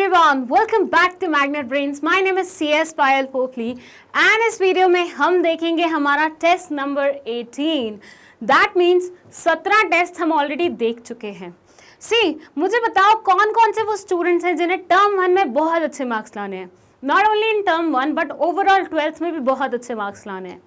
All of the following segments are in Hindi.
everyone, welcome back to Magnet Brains. My name is CS Payal Pokhli and इस वीडियो में हम देखेंगे हमारा test number 18. That means 17 test हम ऑलरेडी देख चुके हैं. मुझे बताओ कौन कौन से वो स्टूडेंट्स हैं जिन्हें टर्म 1 में बहुत अच्छे मार्क्स लाने हैं. Not only in term 1 but overall 12th में भी बहुत अच्छे मार्क्स लाने हैं.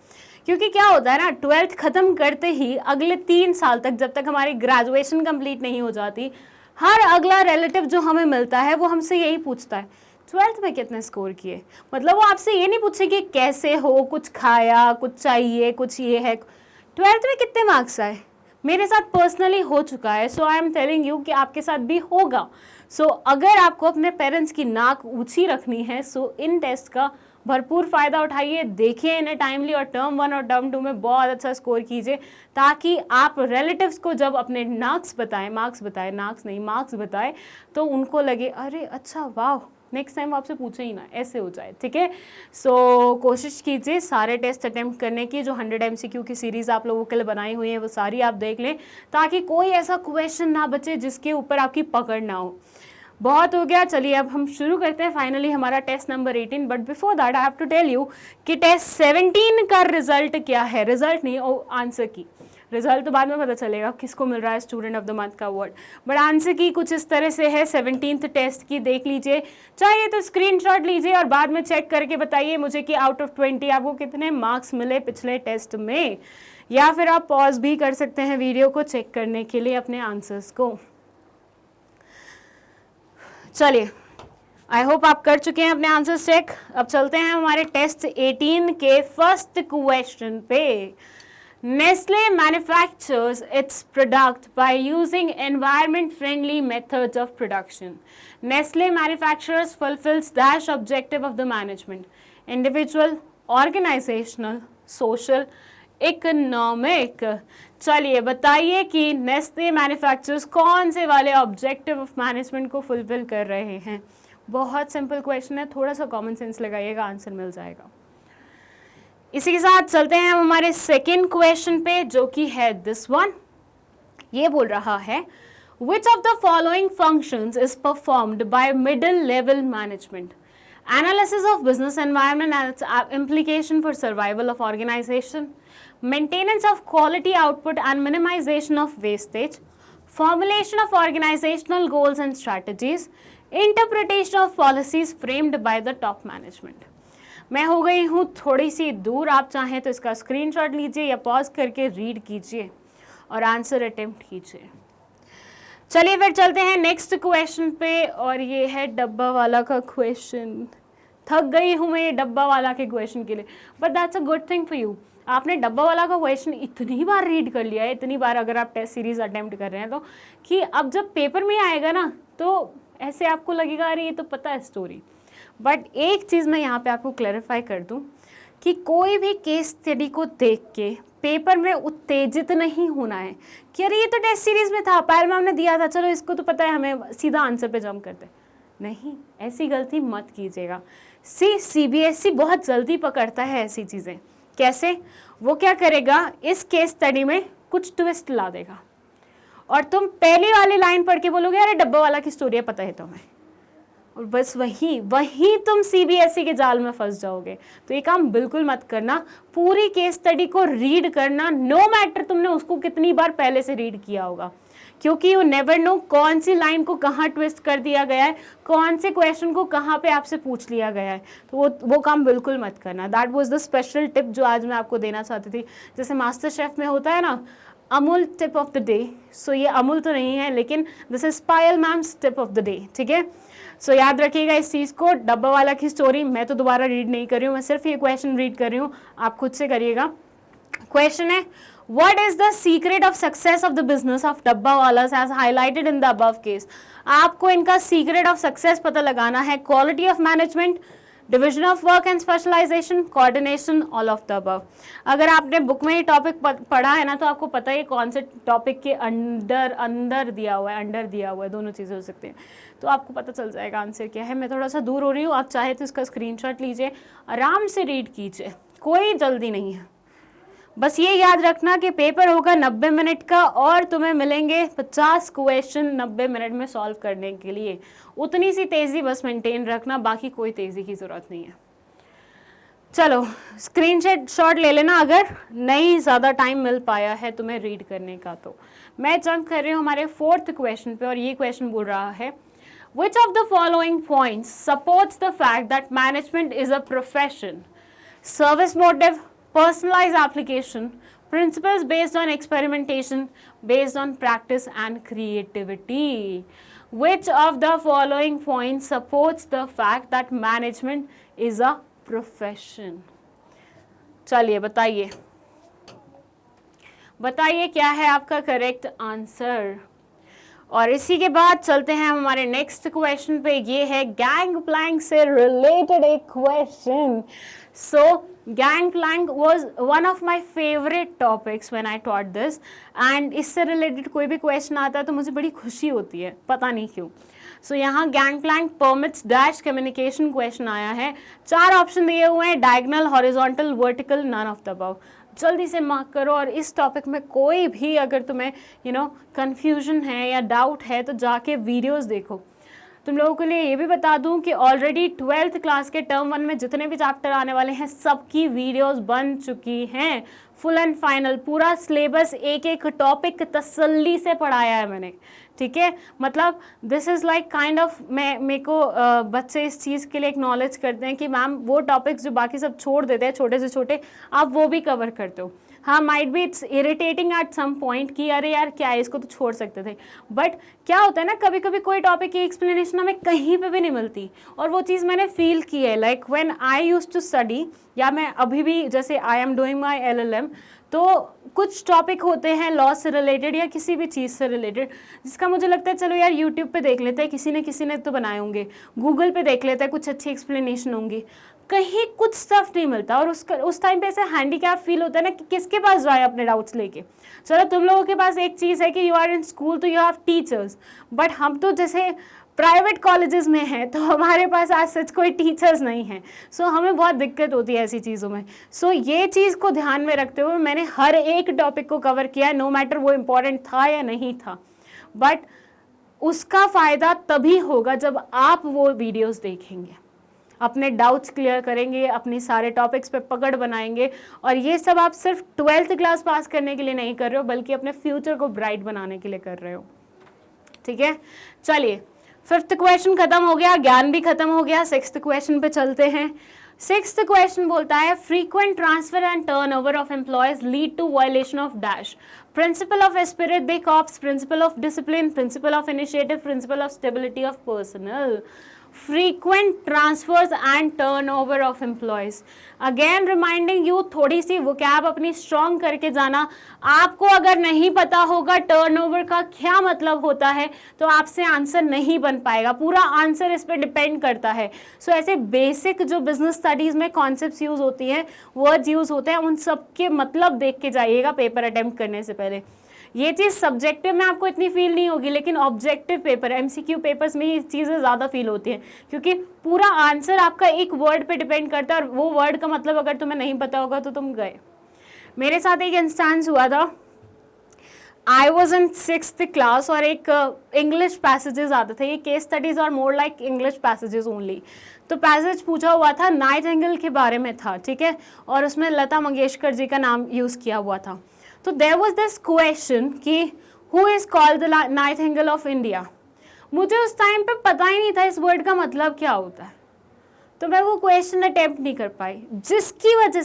क्योंकि क्या होता है ना, 12th खत्म करते ही अगले 3 साल तक, जब तक हमारी ग्रेजुएशन कंप्लीट नहीं हो जाती, हर अगला रिलेटिव जो हमें मिलता है वो हमसे यही पूछता है 12th में कितने स्कोर किए. मतलब वो आपसे ये नहीं पूछे कि कैसे हो, कुछ खाया, कुछ चाहिए, कुछ ये है, 12th में कितने मार्क्स आए. मेरे साथ पर्सनली हो चुका है, सो आई एम टेलिंग यू कि आपके साथ भी होगा. सो अगर आपको अपने पेरेंट्स की नाक ऊंची रखनी है, सो इन टेस्ट का भरपूर फ़ायदा उठाइए, देखिए इन्हें टाइमली और टर्म 1 और टर्म 2 में बहुत अच्छा स्कोर कीजिए, ताकि आप रिलेटिव्स को जब अपने मार्क्स बताएं तो उनको लगे अरे अच्छा वाह, नेक्स्ट टाइम आपसे पूछे ही ना, ऐसे हो जाए. ठीक है. सो कोशिश कीजिए सारे टेस्ट अटेम्प्ट करने की. जो 100 MCQ की सीरीज़ आप लोगों के लिए बनाई हुई है वो सारी आप देख लें, ताकि कोई ऐसा क्वेश्चन ना बचे जिसके ऊपर आपकी पकड़ ना हो. बहुत हो गया, चलिए अब हम शुरू करते हैं फाइनली हमारा test number 18. But before that I have to tell you कि टेस्ट 17 का रिजल्ट क्या है. रिजल्ट नहीं, आंसर की. रिजल्ट तो बाद में पता चलेगा किसको मिल रहा है स्टूडेंट ऑफ द मंथ का अवार्ड, बट आंसर की कुछ इस तरह से है 17th टेस्ट की. देख लीजिए, चाहिए तो स्क्रीनशॉट लीजिए और बाद में चेक करके बताइए मुझे कि आउट ऑफ 20 आपको कितने मार्क्स मिले पिछले टेस्ट में, या फिर आप पॉज भी कर सकते हैं वीडियो को चेक करने के लिए अपने आंसर्स को. चलिए, आई होप आप कर चुके हैं अपने आंसर चेक. अब चलते हैं हमारे टेस्ट 18 के फर्स्ट क्वेश्चन पे. Nestle manufactures its product by using environment friendly methods of production. Nestle manufactures fulfils dash objective of the management: individual, organisational, social, economic. चलिए बताइए कि नेस्ले मैन्युफैक्चरर्स कौन से वाले ऑब्जेक्टिव ऑफ मैनेजमेंट को फुलफिल कर रहे हैं. बहुत सिंपल क्वेश्चन है, थोड़ा सा कॉमन सेंस लगाइएगा, आंसर मिल जाएगा. इसी के साथ चलते हैं हमारे सेकेंड क्वेश्चन पे, जो कि है दिस वन. ये बोल रहा है which of the following functions is performed by middle level management: analysis of business environment and its implication for survival of organization, maintenance of quality output and minimization of wastage, formulation of organizational goals and strategies, interpretation of policies framed by the top management. मैं हो गई हूँ थोड़ी सी दूर, आप चाहें तो इसका स्क्रीनशॉट लीजिए या पॉज करके रीड कीजिए और आंसर अटेम्प्ट कीजिए. चलिए फिर चलते हैं नेक्स्ट क्वेश्चन पे, और ये है डब्बा वाला का क्वेश्चन. थक गई हूँ मैं ये डब्बा वाला के क्वेश्चन के लिए, but that's a good thing for you. आपने डब्बा वाला का क्वेश्चन इतनी बार रीड कर लिया है, इतनी बार अगर आप टेस्ट सीरीज अटेम्प्ट कर रहे हैं, तो कि अब जब पेपर में आएगा ना तो ऐसे आपको लगेगा अरे ये तो पता है स्टोरी. बट एक चीज़ मैं यहाँ पे आपको क्लैरिफाई कर दूँ कि कोई भी केस स्टडी को देख के पेपर में उत्तेजित नहीं होना है कि अरे ये तो टेस्ट सीरीज में था, पायल मैम ने दिया था, चलो इसको तो पता है, हमें सीधा आंसर पे जंप करते. नहीं, ऐसी गलती मत कीजिएगा. CBSE बहुत जल्दी पकड़ता है ऐसी चीज़ें. कैसे? वो क्या करेगा, इस केस स्टडी में कुछ ट्विस्ट ला देगा और तुम पहली वाली लाइन पढ़ के बोलोगे अरे डब्बा वाला की स्टोरी है, पता है तुम्हें, और बस वही तुम CBSE के जाल में फंस जाओगे. तो ये काम बिल्कुल मत करना. पूरी केस स्टडी को रीड करना, नो मैटर तुमने उसको कितनी बार पहले से रीड किया होगा, क्योंकि यू नेवर नो कौन सी लाइन को कहाँ ट्विस्ट कर दिया गया है, कौन से क्वेश्चन को कहाँ पे आपसे पूछ लिया गया है. तो वो काम बिल्कुल मत करना. That was the special tip जो आज मैं आपको देना चाहती थी. जैसे मास्टर शेफ में होता है ना, Amul tip of the day. So ये अमूल तो नहीं है, लेकिन this is Payal ma'am's tip of the day. ठीक है. सो याद रखिएगा इस चीज़ को. डब्बा वाला की स्टोरी मैं तो दोबारा रीड नहीं कर रही हूँ, मैं सिर्फ ये क्वेश्चन रीड कर रही हूँ, आप खुद से करिएगा. क्वेश्चन है What is the secret of success of the business of डब्बावालास as highlighted in the above case? आपको इनका सीक्रेट ऑफ सक्सेस पता लगाना है. Quality of management, division of work and specialization, coordination, all of the above. अगर आपने बुक में ये टॉपिक पढ़ा है ना, तो आपको पता है कौन से टॉपिक के अंदर दिया हुआ है, दोनों चीज़ें हो सकती हैं, तो आपको पता चल जाएगा आंसर क्या है. मैं थोड़ा सा दूर हो रही हूँ, आप चाहे तो इसका स्क्रीनशॉट लीजिए, आराम से रीड कीजिए, कोई जल्दी नहीं है. बस ये याद रखना कि पेपर होगा 90 मिनट का और तुम्हें मिलेंगे 50 क्वेश्चन 90 मिनट में सॉल्व करने के लिए। उतनी सी तेज़ी बस मेंटेन रखना, बाकी कोई तेज़ी की ज़रूरत नहीं है। चलो स्क्रीनशॉट ले लेना अगर नहीं ज़्यादा टाइम मिल पाया है तुम्हें रीड करने का। तो मैं जंप कर रही हूँ हमारे 4th क्वेश्चन पे और ये क्वेश्चन बोल रहा है Which of the following points supports the fact that management is a profession? Service motive, personalized application, principles based on experimentation, based on practice and creativity. Which of the following points supports the fact that management is a profession? चलिए बताइए क्या है आपका करेक्ट आंसर। और इसी के बाद चलते हैं हमारे नेक्स्ट क्वेश्चन पे। ये है गैंग प्लैंक से रिलेटेड एक question. So gang plank was one of my favourite topics when I taught this, and इससे रिलेटेड कोई भी क्वेश्चन आता है तो मुझे बड़ी खुशी होती है, पता नहीं क्यों। सो यहाँ gang plank permits dash communication question आया है। 4 ऑप्शन दिए हुए हैं, diagonal, horizontal, vertical, none of the above. जल्दी से मार्क करो, और इस टॉपिक में कोई भी अगर तुम्हें कंफ्यूजन है या डाउट है तो जाके वीडियोस देखो। तुम लोगों के लिए ये भी बता दूं कि ऑलरेडी 12th क्लास के टर्म 1 में जितने भी चैप्टर आने वाले हैं सबकी वीडियोस बन चुकी हैं, फुल एंड फाइनल। पूरा सिलेबस एक एक टॉपिक तसल्ली से पढ़ाया है मैंने, ठीक है। मतलब this is like kind of मेरे को बच्चे इस चीज़ के लिए एक्नॉलेज करते हैं कि मैम वो टॉपिक्स जो बाकी सब छोड़ देते हैं छोटे से छोटे, आप वो भी कवर करते हो। हाँ, might be it's irritating at some point कि अरे यार क्या है, इसको तो छोड़ सकते थे, बट क्या होता है ना, कभी कभी कोई टॉपिक की एक्सप्लेनेशन हमें कहीं पे भी नहीं मिलती, और वो चीज़ मैंने फील की है। Like when I used to study, या मैं अभी भी जैसे I am doing my LLM, तो कुछ टॉपिक होते हैं लॉ से रिलेटेड या किसी भी चीज़ से रिलेटेड जिसका मुझे लगता है चलो यार यूट्यूब पे देख लेते हैं, किसी ने तो बनाए होंगे, गूगल पे देख लेते हैं, कुछ अच्छी एक्सप्लेनेशन होंगी, कहीं कुछ स्टफ नहीं मिलता। और उस टाइम पे ऐसे हैंडीकैप फील होता है ना कि किसके पास जाए अपने डाउट्स लेके। चलो तुम लोगों के पास एक चीज़ है कि यू आर इन स्कूल तो यू हैव टीचर्स, बट हम तो जैसे प्राइवेट कॉलेजेस में हैं तो हमारे पास आज सच कोई टीचर्स नहीं हैं। सो हमें बहुत दिक्कत होती है ऐसी चीज़ों में। सो ये चीज़ को ध्यान में रखते हुए मैंने हर एक टॉपिक को कवर किया है, नो मैटर वो इम्पॉर्टेंट था या नहीं था, बट उसका फ़ायदा तभी होगा जब आप वो वीडियोस देखेंगे, अपने डाउट्स क्लियर करेंगे, अपने सारे टॉपिक्स पे पकड़ बनाएंगे। और ये सब आप सिर्फ 12th क्लास पास करने के लिए नहीं कर रहे हो, बल्कि अपने फ्यूचर को ब्राइट बनाने के लिए कर रहे हो, ठीक है। चलिए 5th क्वेश्चन खत्म हो गया, ज्ञान भी खत्म हो गया। 6th क्वेश्चन पे चलते हैं। 6th क्वेश्चन बोलता है frequent transfer and turnover of employees lead to violation of dash, principle of esprit de corps, principle of discipline, principle of initiative, principle of stability of personnel. Frequent transfers and turnover of employees, again reminding you, थोड़ी सी वोकैब अपनी स्ट्रॉन्ग करके जाना। आपको अगर नहीं पता होगा टर्नओवर का क्या मतलब होता है तो आपसे आंसर नहीं बन पाएगा, पूरा आंसर इस पर डिपेंड करता है। सो ऐसे बेसिक जो बिजनेस स्टडीज में कॉन्सेप्ट्स यूज होती हैं, वर्ड्स यूज होते हैं, उन सब के मतलब देख के जाइएगा पेपर अटेम्प्ट करने से पहले। ये चीज़ सब्जेक्टिव में आपको इतनी फील नहीं होगी, लेकिन ऑब्जेक्टिव पेपर MCQ पेपर्स में ये चीज़ें ज़्यादा फील होती हैं, क्योंकि पूरा आंसर आपका एक वर्ड पे डिपेंड करता है, और वो वर्ड का मतलब अगर तुम्हें नहीं पता होगा तो तुम गए। मेरे साथ एक इंस्टेंस हुआ था, I was in 6th class और एक इंग्लिश पैसेजेस आते थे, ये केस स्टडीज और more like English passages only. तो पैसेज पूछा हुआ था, नाइटिंगेल के बारे में था, ठीक है, और उसमें लता मंगेशकर जी का नाम यूज़ किया हुआ था। तो देयर वाज दिस क्वेश्चन कि who is called the Nightingale of India. मुझे उस टाइम पे पता ही नहीं था इस वर्ड का मतलब क्या होता है, तो मैं वो क्वेश्चन अटेम्प्ट नहीं कर पाई, जिसकी वजह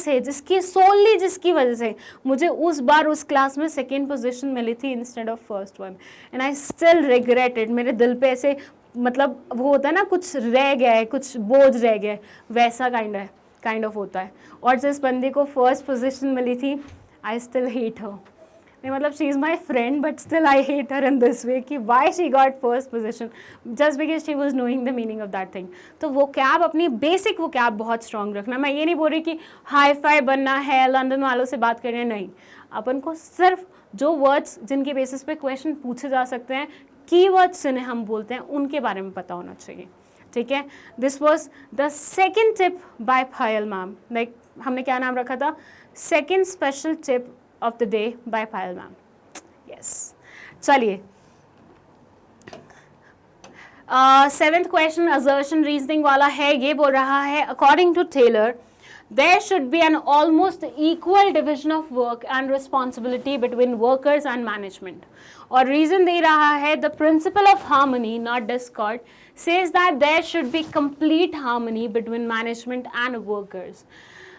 से मुझे उस बार उस क्लास में 2nd पोजीशन मिली थी instead of 1st one, and I still regretted. मेरे दिल पे ऐसे मतलब वो होता है ना, कुछ रह गया है, कुछ बोझ रह गया है, वैसा काइंड ऑफ होता है। और जिस बंदी को 1st पोजीशन मिली थी, आई स्टिल हेट हर। नहीं मतलब she is my friend, but still I hate her in this way कि why she got 1st position just because she was knowing the meaning of that thing. तो वो कैब, अपनी बेसिक वो कैब बहुत स्ट्रॉन्ग रखना। मैं ये नहीं बोल रही कि हाई फाई बनना है, लंदन वालों से बात करनी है, नहीं। अपन को सिर्फ जो वर्ड्स जिनके बेसिस पे क्वेश्चन पूछे जा सकते हैं, कीवर्ड्स जिन्हें हम बोलते हैं, उनके बारे में पता होना चाहिए, ठीक है। This was the 2nd tip by Payal ma'am. Like हमने क्या नाम रखा था, second special tip of the day by Payal ma'am. Yes, चलिए. सेवेंथ क्वेश्चन असर्शन रीजनिंग वाला है. ये बोल रहा है according to Taylor there should be an almost equal division of work and responsibility between workers and management. और रीजन दे रहा है the principle of harmony not discord says that there should be complete harmony between management and workers.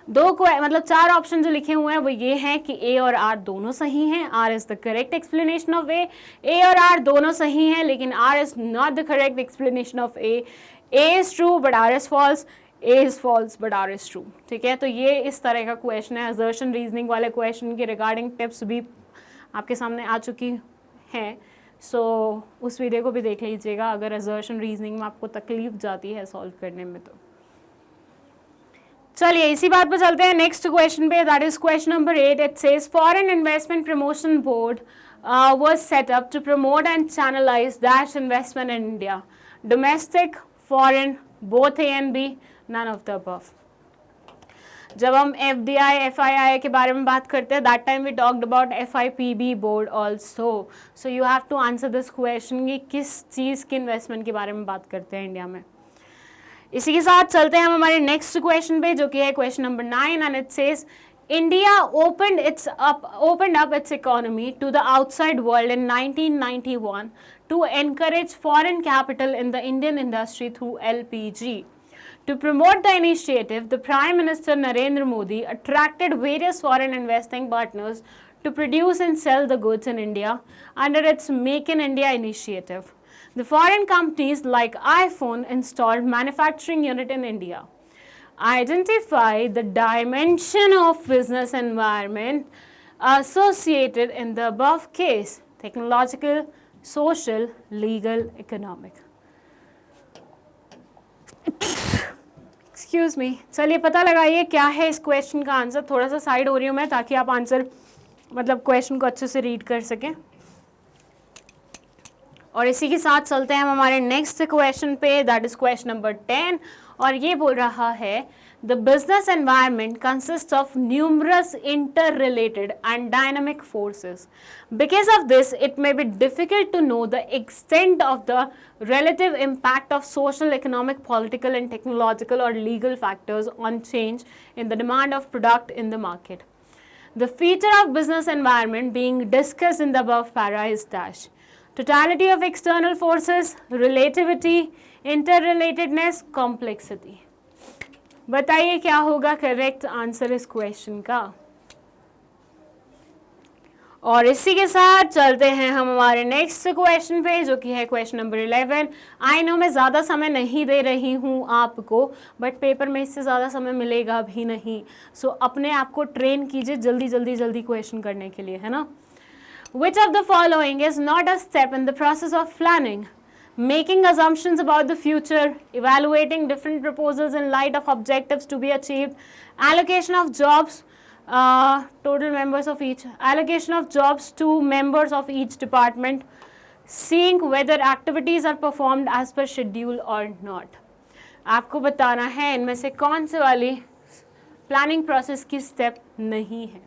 मतलब 4 ऑप्शन जो लिखे हुए हैं वो ये हैं कि ए और आर दोनों सही हैं. R is the correct explanation of A. A और आर दोनों सही हैं लेकिन R is not the correct explanation of A. A is true but R is false. A is false but R is true. ठीक है, तो ये इस तरह का क्वेश्चन है. असर्शन रीजनिंग वाले क्वेश्चन के रिगार्डिंग टिप्स भी आपके सामने आ चुकी हैं. सो उस वीडियो को भी देख लीजिएगा अगर असर्शन रीजनिंग में आपको तकलीफ जाती है सॉल्व करने में. तो चलिए इसी बात पर चलते हैं नेक्स्ट क्वेश्चन पे. That is question number 8. It says foreign investment promotion board was set up to promote and channelize dash investment in India. Domestic, foreign, both A and B, none of the above. जब हम FDI, FII के बारे में बात करते हैं that time we talked about FIPB board also. So you have to answer this question कि किस चीज़ की इन्वेस्टमेंट के बारे में बात करते हैं इंडिया में. इसी के साथ चलते हैं हम हमारे नेक्स्ट क्वेश्चन पे जो कि है question number 9 and it says India opened up its economy to the outside world in 1991 to encourage foreign capital in the Indian industry through LPG. To promote the initiative, the Prime Minister Narendra Modi attracted various foreign investing partners to produce and sell the goods in India under its Make in India initiative. The foreign companies like iPhone installed manufacturing unit in India. Identify the dimension of business environment associated in the above case: technological, social, legal, economic. Excuse me. चलिए पता लगाइए क्या है इस क्वेश्चन का आंसर. थोड़ा सा साइड हो रही हूँ मैं ताकि आप आंसर मतलब क्वेश्चन को अच्छे से रीड कर सकें. और इसी के साथ चलते हैं हम हमारे नेक्स्ट क्वेश्चन पे. दैट इज क्वेश्चन नंबर 10 और ये बोल रहा है the business environment consist of numerous interrelated and dynamic forces. Because of this it may be difficult to know the extent of the relative impact of social, economic, political and technological or legal factors on change in the demand of product in the market. The feature of business environment being discussed in the above para is dash: totality of external forces, relativity, interrelatedness, complexity. बताइए क्या होगा करेक्ट आंसर इस क्वेश्चन का. और इसी के साथ चलते हैं हम हमारे नेक्स्ट क्वेश्चन पे जो कि है क्वेश्चन नंबर 11. आई नो मैं ज़्यादा समय नहीं दे रही हूँ आपको बट पेपर में इससे ज़्यादा समय मिलेगा भी नहीं. सो अपने आप को ट्रेन कीजिए जल्दी जल्दी जल्दी क्वेश्चन करने के लिए, है ना. Which of the following is not a step in the process of planning? Making assumptions about the future, evaluating different proposals in light of objectives to be achieved, allocation of jobs, total members of each, allocation of jobs to members of each department, seeing whether activities are performed as per schedule or not. आपको बताना है इनमें से कौन से वाली प्लानिंग प्रोसेस की स्टेप नहीं है.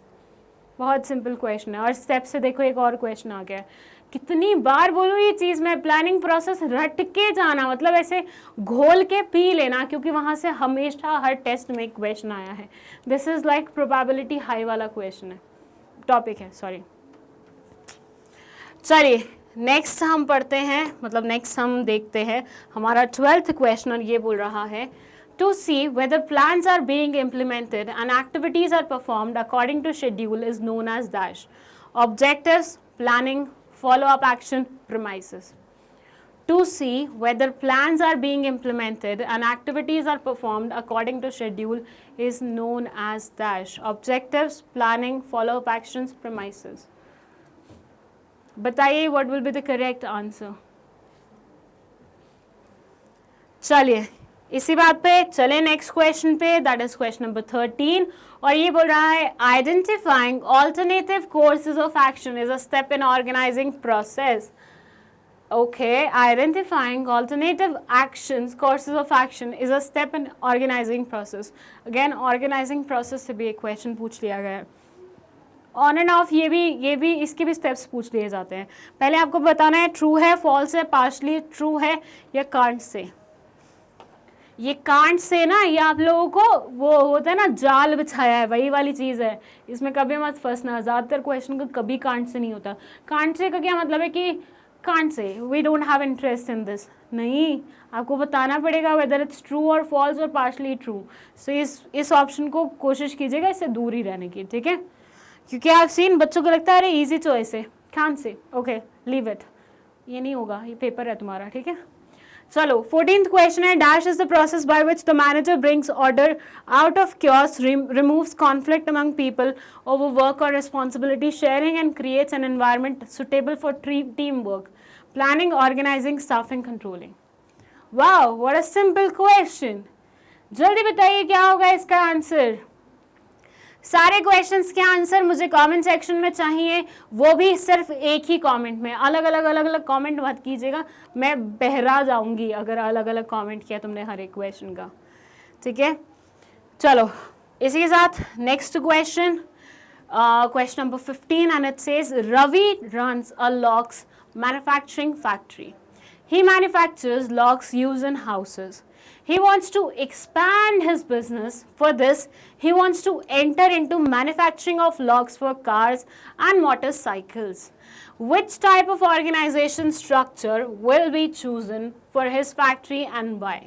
बहुत सिंपल क्वेश्चन है. और स्टेप से देखो एक और क्वेश्चन आ गया. कितनी बार बोलूँ ये चीज़ मैं, प्लानिंग प्रोसेस रट के जाना मतलब ऐसे घोल के पी लेना क्योंकि वहाँ से हमेशा हर टेस्ट में एक क्वेश्चन आया है. This is like probability high वाला क्वेश्चन है, टॉपिक है, सॉरी. चलिए नेक्स्ट हम पढ़ते हैं, मतलब नेक्स्ट हम देखते हैं हमारा 12th क्वेश्चन और ये बोल रहा है to see whether plans are being implemented and activities are performed according to schedule is known as dash: objectives, planning, follow-up action, premises. To see whether plans are being implemented and activities are performed according to schedule is known as dash: objectives, planning, follow-up actions, premises. बताइए what will be the correct answer. चलिए इसी बात पे चले नेक्स्ट क्वेश्चन पे. दैट इज क्वेश्चन नंबर 13 और ये बोल रहा है identifying alternative courses of action is a step in organising process. Okay, identifying alternative actions, courses of action is a step in organizing process. Again, organizing process से भी एक क्वेश्चन पूछ लिया गया है. ऑन एंड ऑफ ये भी इसके भी स्टेप्स पूछ लिए जाते हैं. पहले आपको बताना है ट्रू है, फॉल्स है, पार्शली ट्रू है या कांट से. ये कांट से ना, ये आप लोगों को वो होता है ना, जाल बिछाया है, वही वाली चीज़ है. इसमें कभी मत फंसना. ज़्यादातर क्वेश्चन का कभी कांट से नहीं होता. कांट से का क्या मतलब है कि can't say we don't have interest in this. नहीं, आपको बताना पड़ेगा वेदर इट्स ट्रू और फॉल्स और पार्शली ट्रू. सो इस ऑप्शन को कोशिश कीजिएगा इससे दूर ही रहने की, ठीक है. क्योंकि आप सीन बच्चों को लगता है अरे इजी चॉइस है, can't say. Okay, leave it. ये नहीं होगा, ये पेपर है तुम्हारा, ठीक है. चलो 14th क्वेश्चन है. Dash is the process by which the manager brings order out of chaos, removes conflict among people over work or responsibility sharing and creates an environment suitable for teamwork, planning, organizing, staffing, controlling. Wow, what a simple question. जल्दी बताइए क्या होगा इसका आंसर. सारे क्वेश्चंस के आंसर मुझे कमेंट सेक्शन में चाहिए, वो भी सिर्फ एक ही कमेंट में. अलग अलग कमेंट मत कीजिएगा, मैं बहरा जाऊंगी अगर अलग अलग कमेंट किया तुमने हर एक क्वेश्चन का, ठीक है. चलो इसी के साथ next question, question number 15 and it says Ravi runs a locks manufacturing factory. He manufactures locks used in houses. He wants to expand his business. For this, he wants to enter into manufacturing of locks for cars and motorcycles. Which type of organization structure will be chosen for his factory and why?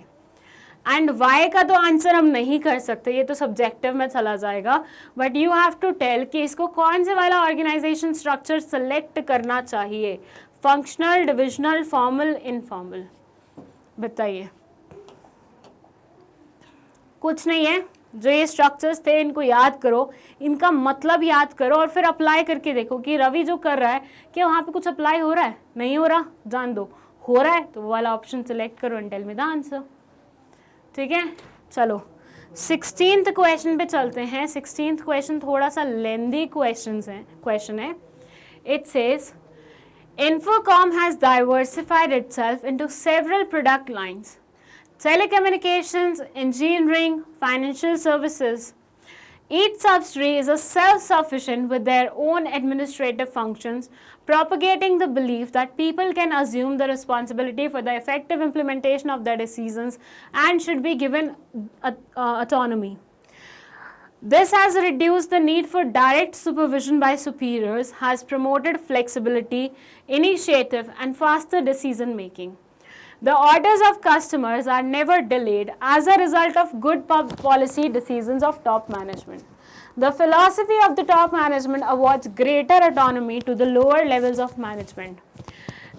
And why का तो आंसर हम नहीं कर सकते, ये तो सब्जेक्टिव में चला जाएगा. But you have to tell कि इसको कौन से वाला ऑर्गेनाइजेशन स्ट्रक्चर सेलेक्ट करना चाहिए. फंक्शनल, डिविजनल, फॉर्मल, इनफॉर्मल, बताइए. कुछ नहीं है. जो ये स्ट्रक्चर्स थे इनको याद करो, इनका मतलब याद करो और फिर अप्लाई करके देखो कि रवि जो कर रहा है क्या वहाँ पे कुछ अप्लाई हो रहा है, नहीं हो रहा, जान दो. हो रहा है तो वो वाला ऑप्शन सेलेक्ट करो and tell me the answer, ठीक है. चलो 16th क्वेश्चन पे चलते हैं. 16th क्वेश्चन थोड़ा सा लेंदी क्वेश्चन है. It says Infocom has diversified itself into several product lines: telecommunications, engineering, financial services. Each subsidiary is self-sufficient with their own administrative functions, propagating the belief that people can assume the responsibility for the effective implementation of their decisions and should be given autonomy. This has reduced the need for direct supervision by superiors, has promoted flexibility, initiative, and faster decision making. The orders of customers are never delayed as a result of good policy decisions of top management. The philosophy of the top management awards greater autonomy to the lower levels of management.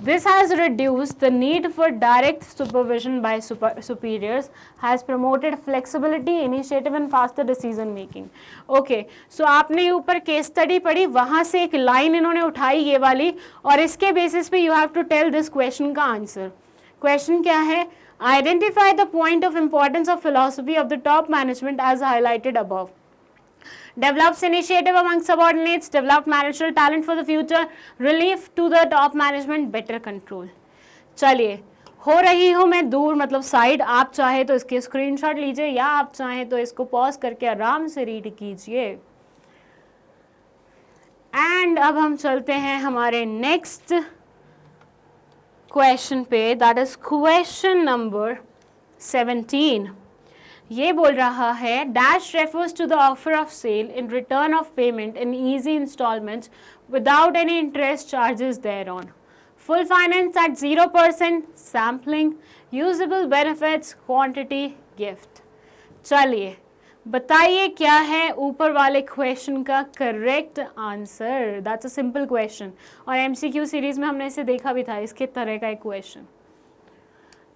This has reduced the need for direct supervision by superiors, has promoted flexibility, initiative and faster decision making. Okay, so आपने ऊपर केस स्टडी पढ़ी, वहाँ से एक लाइन इन्होंने उठाई ये वाली, और इसके बेसिस पे you have to tell this question का आंसर. क्वेश्चन क्या है? Identify the point of importance of philosophy of the top management as highlighted above. Develops initiative among subordinates, develop managerial talent for the future, relief to the top management, better control. चलिए, हो रही हूँ मैं दूर, मतलब साइड. आप चाहे तो इसके स्क्रीनशॉट लीजिए या आप चाहे तो इसको पॉज करके आराम से रीड कीजिए. एंड अब हम चलते हैं हमारे नेक्स्ट क्वेश्चन पे, दैट इज क्वेश्चन नंबर 17. ये बोल रहा है dash refers to the offer of sale in return of payment in easy instalments without any interest charges thereon. Full finance at 0%, sampling, usable benefits, quantity, gift. चलिए बताइए क्या है ऊपर वाले क्वेश्चन का correct answer. That's a simple question और एमसीक्यू सीरीज में हमने इसे देखा भी था, इसके तरह का एक क्वेश्चन.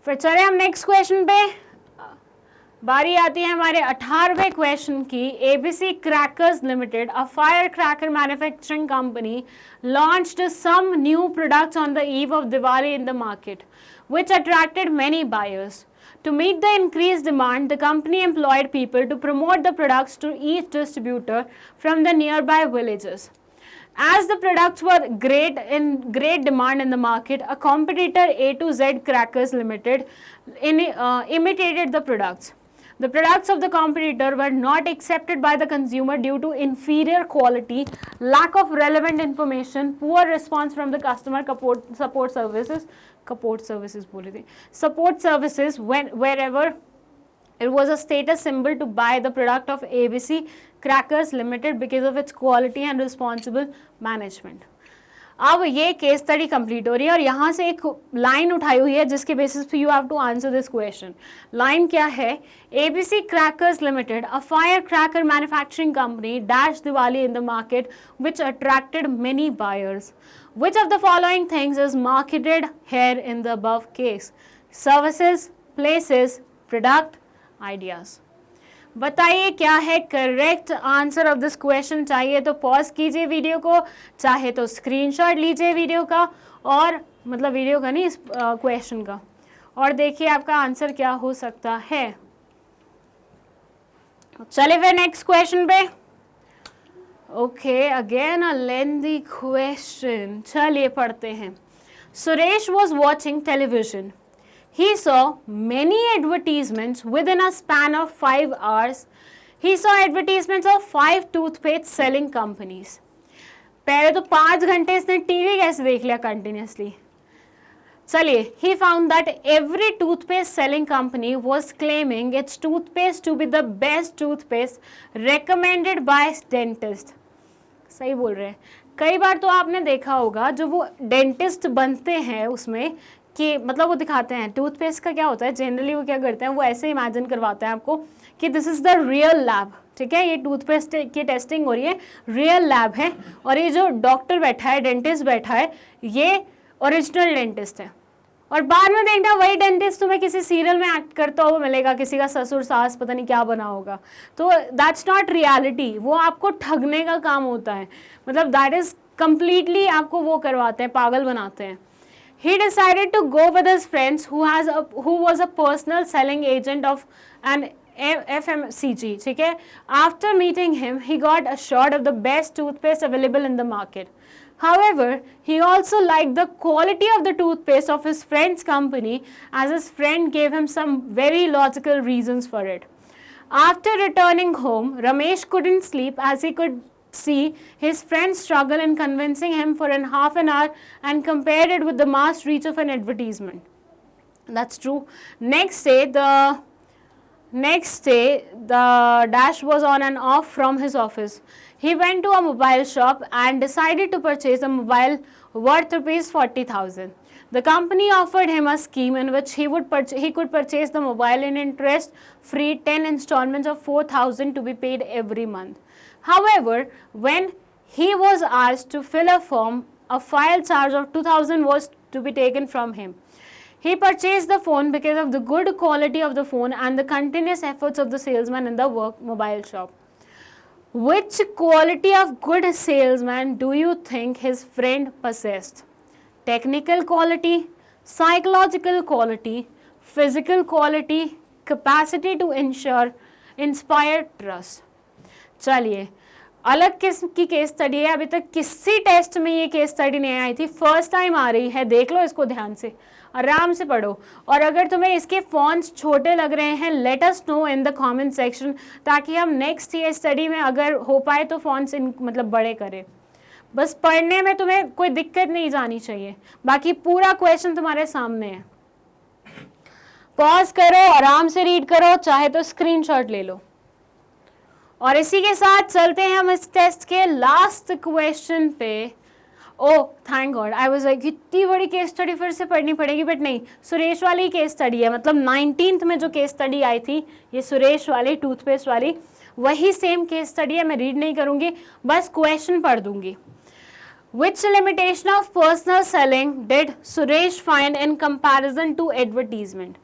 फिर चले हम नेक्स्ट क्वेश्चन पे. बारी आती है हमारे 18वें क्वेश्चन की. ABC crackers limited, a fire cracker manufacturing company, launched some new products on the eve of Diwali in the market, which attracted many buyers. To meet the increased demand, the company employed people to promote the products to each distributor from the nearby villages. As the products were great demand in the market, a competitor, A to Z Crackers Limited, imitated the products. The products of the competitor were not accepted by the consumer due to inferior quality, lack of relevant information, poor response from the customer support services wherever it was a status symbol to buy the product of ABC Crackers Limited because of its quality and responsible management. अब ये केस स्टडी कंप्लीट हो रही है और यहाँ से एक लाइन उठाई हुई है जिसके बेसिस पे you have to answer this question. Line क्या है? ABC Crackers Limited, a firecracker manufacturing company, dashed Diwali in the market, which attracted many buyers. Which of the following things is marketed here in the above case? Services, places, product, ideas. बताइए क्या है correct answer of this question. चाहिए तो पॉज कीजिए वीडियो को, चाहे तो स्क्रीनशॉट लीजिए वीडियो का, और मतलब वीडियो का नहीं, इस क्वेश्चन का, और देखिए आपका आंसर क्या हो सकता है. चले फिर नेक्स्ट क्वेश्चन पे. Okay, again a lengthy question. चलिए पढ़ते हैं. Suresh was watching television. He saw many advertisements within a span of 5 hours. He saw advertisements of 5 toothpaste selling companies. पहले तो 5 घंटे इसने टीवी कैसे देख लिया कंटिन्यूसली. चलिए, he found that every toothpaste selling company was claiming its toothpaste to be the best toothpaste recommended by dentist. सही बोल रहे हैं. कई बार तो आपने देखा होगा जो वो डेंटिस्ट बनते हैं उसमें कि मतलब वो दिखाते हैं टूथपेस्ट का क्या होता है. जनरली वो क्या करते हैं, वो ऐसे इमेजिन करवाते हैं आपको कि this is the real lab. ठीक है, ये टूथपेस्ट की टेस्टिंग हो रही है, रियल लैब है, और ये जो डॉक्टर बैठा है, डेंटिस्ट बैठा है, ये ओरिजिनल डेंटिस्ट है. और बाद में देखना वही डेंटिस्ट तुम्हें किसी सीरियल में एक्ट करता हुआ मिलेगा, किसी का ससुर सास पता नहीं क्या बना होगा. तो दैट्स नॉट रियलिटी. वो आपको ठगने का काम होता है. मतलब दैट इज़ कंप्लीटली आपको वो करवाते हैं, पागल बनाते हैं. He decided to go with his friends who was a personal selling agent of an FMCG. ठीक है. After meeting him, he got assured of the best toothpaste available in the market. However, he also liked the quality of the toothpaste of his friend's company, as his friend gave him some very logical reasons for it. After returning home, Ramesh couldn't sleep as he could see his friend struggle in convincing him for half an hour and compared it with the mass reach of an advertisement. That's true. Next day, the dash was on and off from his office. He went to a mobile shop and decided to purchase a mobile worth ₹40,000. The company offered him a scheme in which he could purchase the mobile in interest-free 10 installments of $4,000 to be paid every month. However, when he was asked to fill a form, a file charge of $2,000 was to be taken from him. He purchased the phone because of the good quality of the phone and the continuous efforts of the salesman in the mobile shop. Which quality of good salesman do you think his friend possessed? Technical quality, psychological quality, physical quality, capacity to inspire trust. चलिए, अलग किस्म की केस स्टडी है. अभी तक किसी टेस्ट में ये केस स्टडी नहीं आई थी, फर्स्ट टाइम आ रही है. देख लो इसको ध्यान से, आराम से पढ़ो. और अगर तुम्हें इसके फॉन्ट्स छोटे लग रहे हैं, let us know in the comment section, ताकि हम नेक्स्ट ये स्टडी में अगर हो पाए तो फॉन्ट्स मतलब बड़े करें. बस पढ़ने में तुम्हें कोई दिक्कत नहीं जानी चाहिए. बाकी पूरा क्वेश्चन तुम्हारे सामने है. पॉज करो, आराम से रीड करो, चाहे तो स्क्रीनशॉट ले लो. और इसी के साथ चलते हैं हम इस टेस्ट के लास्ट क्वेश्चन पे. Oh thank God, I was like इतनी बड़ी केस स्टडी फिर से पढ़नी पड़ेगी, बट नहीं, सुरेश वाली केस स्टडी है. मतलब 19th में जो केस स्टडी आई थी, ये सुरेश वाली टूथपेस्ट वाली, वही सेम केस स्टडी है. मैं रीड नहीं करूँगी, बस क्वेश्चन पढ़ दूँगी. Which limitation of personal selling did Suresh find in comparison to advertisement?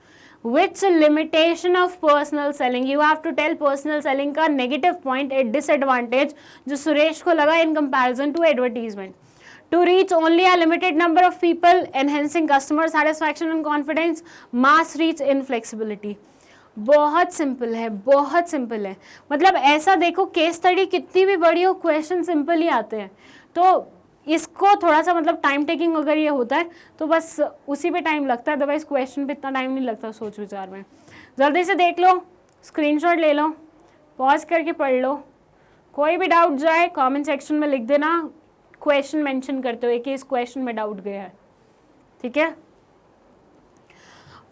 Which limitation of personal selling? You have to tell personal selling का negative point, a disadvantage जो सुरेश को लगा in comparison to advertisement. To reach only a limited number of people, enhancing customer satisfaction and confidence, mass reach, inflexibility. बहुत सिंपल है, बहुत सिंपल है. मतलब ऐसा देखो, केस स्टडी कितनी भी बड़ी हो, क्वेश्चन सिंपल ही आते हैं. तो इसको थोड़ा सा मतलब टाइम टेकिंग अगर ये होता है तो बस उसी पे टाइम लगता है, अदरवाइज क्वेश्चन पे इतना टाइम नहीं लगता सोच विचार में। जल्दी से देख लो, स्क्रीनशॉट ले लो, पॉज करके पढ़ लो, कोई भी डाउट जाए कमेंट सेक्शन में लिख देना, क्वेश्चन मेंशन करते हुए कि इस क्वेश्चन में डाउट गया है, ठीक है।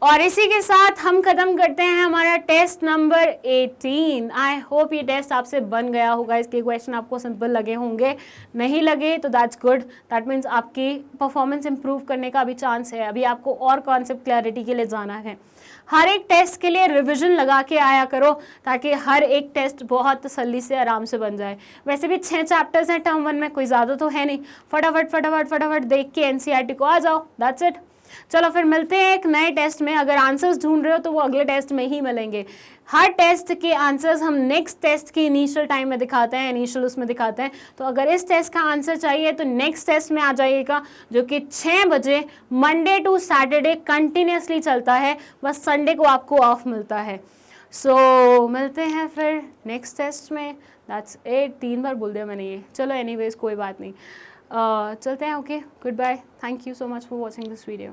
और इसी के साथ हम खत्म करते हैं हमारा टेस्ट नंबर 18। आई होप ये टेस्ट आपसे बन गया होगा, इसके क्वेश्चन आपको सिंपल लगे होंगे, नहीं लगे तो दैट्स गुड, दैट मीन्स आपकी परफॉर्मेंस इंप्रूव करने का अभी चांस है, अभी आपको और कॉन्सेप्ट क्लैरिटी के लिए जाना है। हर एक टेस्ट के लिए रिवीजन लगा के आया करो ताकि हर एक टेस्ट बहुत तसल्ली से आराम से बन जाए। वैसे भी 6 चैप्टर्स हैं टर्म 1 में, कोई ज़्यादा तो है नहीं, फटाफट फटाफट फटाफट देख के एनसीईआरटी को आ जाओ, दैट्स इट। चलो फिर मिलते हैं एक नए टेस्ट में। अगर आंसर्स ढूंढ रहे हो तो वो अगले टेस्ट में ही मिलेंगे। हर टेस्ट के आंसर्स हम नेक्स्ट टेस्ट की इनिशियल टाइम में दिखाते हैं, इनिशियल उसमें दिखाते हैं। तो अगर इस टेस्ट का आंसर चाहिए तो नेक्स्ट टेस्ट में आ जाइएगा, जो कि 6 बजे मंडे टू सैटरडे कंटिन्यूसली चलता है, बस संडे को आपको ऑफ मिलता है। सो मिलते हैं फिर नेक्स्ट टेस्ट में, दैट्स इट। 3 बार बोल दिया मैंने ये, चलो एनीवेज कोई बात नहीं, चलते हैं। Okay, goodbye, thank you so much for watching this video.